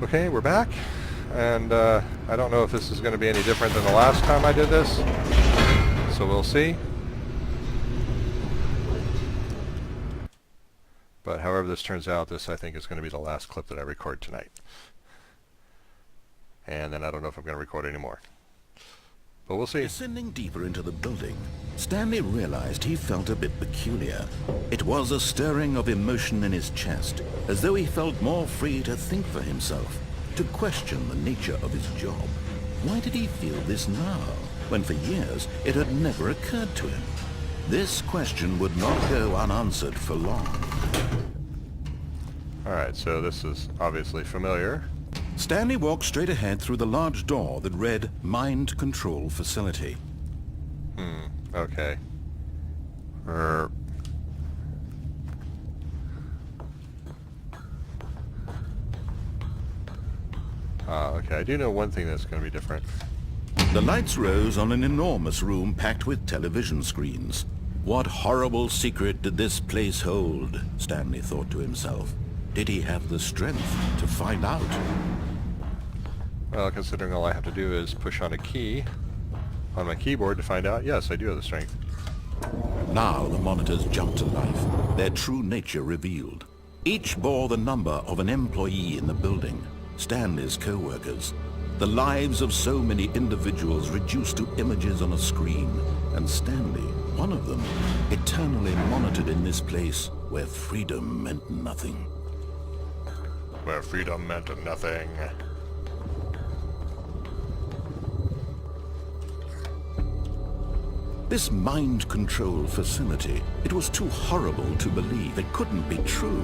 Okay, we're back, and I don't know if this is going to be any different than the last time I did this, so we'll see. But however this turns out, this I think is going to be the last clip that I record tonight. And then I don't know if I'm going to record anymore. But we'll see. Descending deeper into the building, Stanley realized he felt a bit peculiar. It was a stirring of emotion in his chest, as though he felt more free to think for himself, to question the nature of his job. Why did he feel this now, when for years it had never occurred to him? This question would not go unanswered for long. Alright, so this is obviously familiar. Stanley walked straight ahead through the large door that read Mind Control Facility. Okay. Okay, I do know one thing that's going to be different. The lights rose on an enormous room packed with television screens. What horrible secret did this place hold? Stanley thought to himself. Did he have the strength to find out? Well, considering all I have to do is push on a key on my keyboard to find out, yes, I do have the strength. Now the monitors jumped to life, their true nature revealed. Each bore the number of an employee in the building, Stanley's co-workers. The lives of so many individuals reduced to images on a screen, and Stanley, one of them, eternally monitored in this place where freedom meant nothing. Where freedom meant nothing. This mind control facility, it was too horrible to believe. It couldn't be true.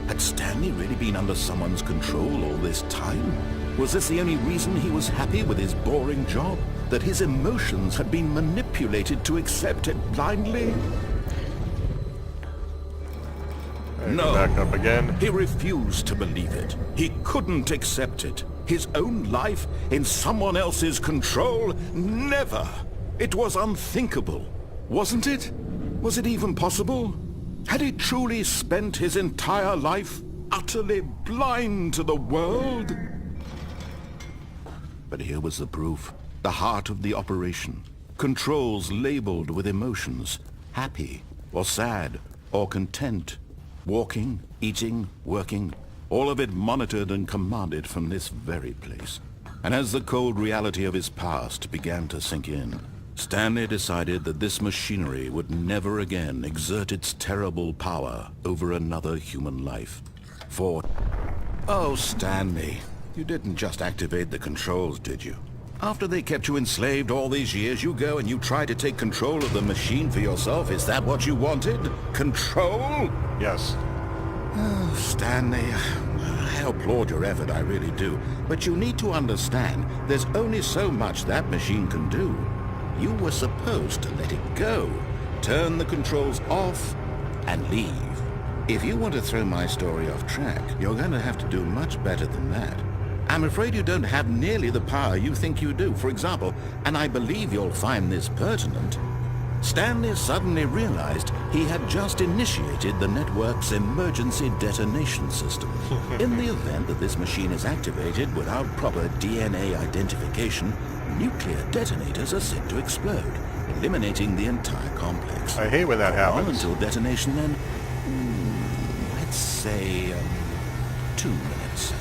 Had Stanley really been under someone's control all this time? Was this the only reason he was happy with his boring job? That his emotions had been manipulated to accept it blindly? No. Back up again. He refused to believe it. He couldn't accept it. His own life in someone else's control? Never! It was unthinkable, wasn't it? Was it even possible? Had he truly spent his entire life utterly blind to the world? But here was the proof, the heart of the operation. Controls labeled with emotions, happy or sad or content. Walking, eating, working, all of it monitored and commanded from this very place. And as the cold reality of his past began to sink in, Stanley decided that this machinery would never again exert its terrible power over another human life. For... Oh, Stanley, you didn't just activate the controls, did you? After they kept you enslaved all these years, you go and you try to take control of the machine for yourself. Is that what you wanted? Control? Yes. Oh, Stanley, I applaud your effort, I really do. But you need to understand, there's only so much that machine can do. You were supposed to let it go, turn the controls off, and leave. If you want to throw my story off track, you're going to have to do much better than that. I'm afraid you don't have nearly the power you think you do. For example, and I believe you'll find this pertinent, Stanley suddenly realized he had just initiated the network's emergency detonation system. In the event that this machine is activated without proper DNA identification, nuclear detonators are set to explode, eliminating the entire complex. I hate when that happens. On until detonation then, let's say 2 minutes.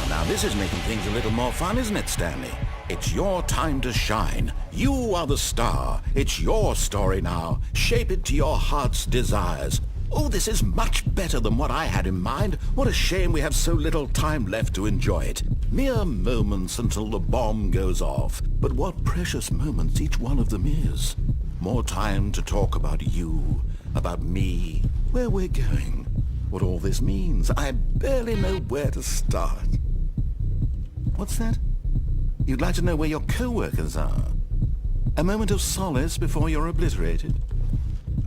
Now this is making things a little more fun, isn't it, Stanley? It's your time to shine. You are the star. It's your story now. Shape it to your heart's desires. Oh, this is much better than what I had in mind. What a shame we have so little time left to enjoy it. Mere moments until the bomb goes off. But what precious moments each one of them is. More time to talk about you, about me, where we're going, what all this means. I barely know where to start. What's that? You'd like to know where your co-workers are? A moment of solace before you're obliterated?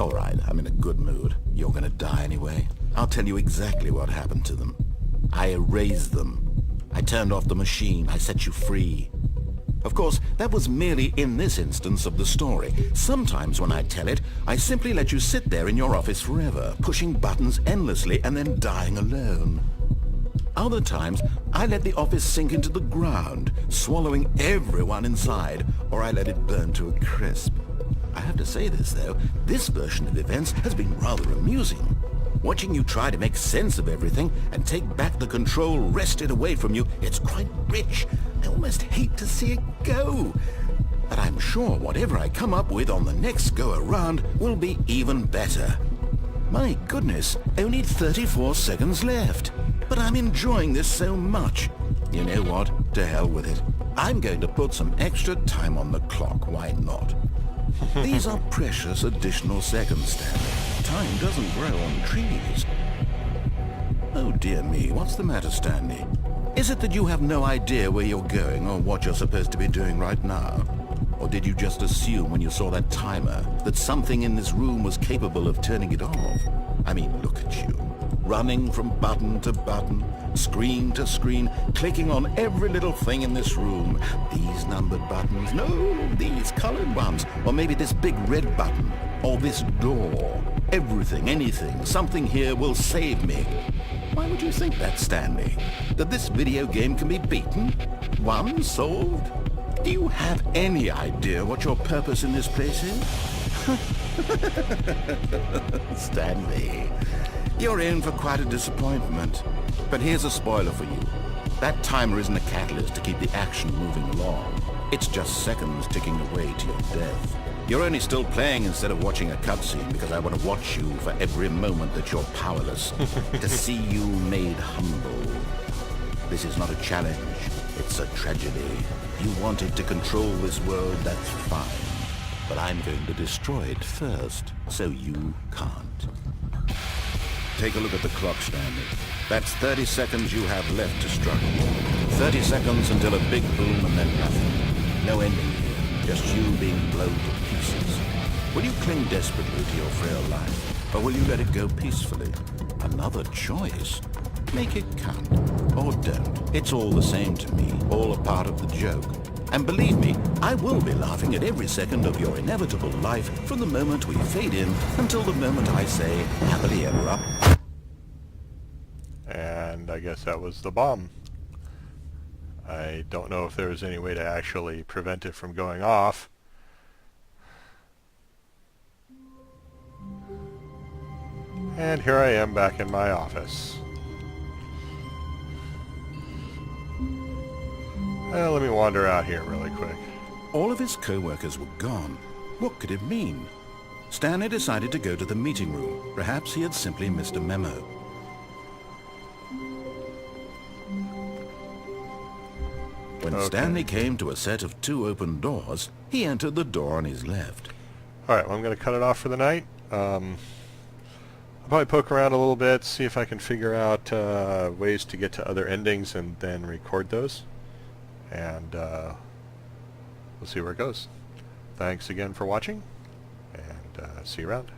All right, I'm in a good mood. You're gonna die anyway. I'll tell you exactly what happened to them. I erased them. I turned off the machine. I set you free. Of course, that was merely in this instance of the story. Sometimes when I tell it, I simply let you sit there in your office forever, pushing buttons endlessly and then dying alone. Other times, I let the office sink into the ground, swallowing everyone inside, or I let it burn to a crisp. I have to say this, though, this version of events has been rather amusing. Watching you try to make sense of everything and take back the control wrested away from you, it's quite rich. I almost hate to see it go. But I'm sure whatever I come up with on the next go-around will be even better. My goodness, only 34 seconds left. But I'm enjoying this so much. You know what? To hell with it. I'm going to put some extra time on the clock. Why not? These are precious additional seconds, Stanley. Time doesn't grow on trees. Oh dear me, what's the matter, Stanley? Is it that you have no idea where you're going or what you're supposed to be doing right now? Or did you just assume when you saw that timer that something in this room was capable of turning it off? I mean, look at you. Running from button to button, screen to screen, clicking on every little thing in this room. These numbered buttons, no, these colored ones. Or maybe this big red button, or this door. Everything, anything, something here will save me. Why would you think that, Stanley? That this video game can be beaten? Won? Solved? Do you have any idea what your purpose in this place is? Stanley, you're in for quite a disappointment. But here's a spoiler for you. That timer isn't a catalyst to keep the action moving along. It's just seconds ticking away to your death. You're only still playing instead of watching a cutscene because I want to watch you for every moment that you're powerless, to see you made humble. This is not a challenge, it's a tragedy. You wanted to control this world, that's fine. But I'm going to destroy it first, so you can't. Take a look at the clock, Stanley. That's 30 seconds you have left to struggle. 30 seconds until a big boom and then nothing. No ending here, just you being blown to pieces. Will you cling desperately to your frail life, or will you let it go peacefully? Another choice. Make it count, or don't. It's all the same to me, all a part of the joke. And believe me, I will be laughing at every second of your inevitable life from the moment we fade in until the moment I say, happily ever up. And I guess that was the bomb. I don't know if there's any way to actually prevent it from going off. And here I am back in my office. Well, let me wander out here really quick. All of his co-workers were gone. What could it mean? Stanley decided to go to the meeting room. Perhaps he had simply missed a memo. When Stanley came to a set of 2 open doors, he entered the door on his left. Alright, well, I'm going to cut it off for the night. I'll probably poke around a little bit, see if I can figure out ways to get to other endings and then record those. And we'll see where it goes. Thanks again for watching, and see you around.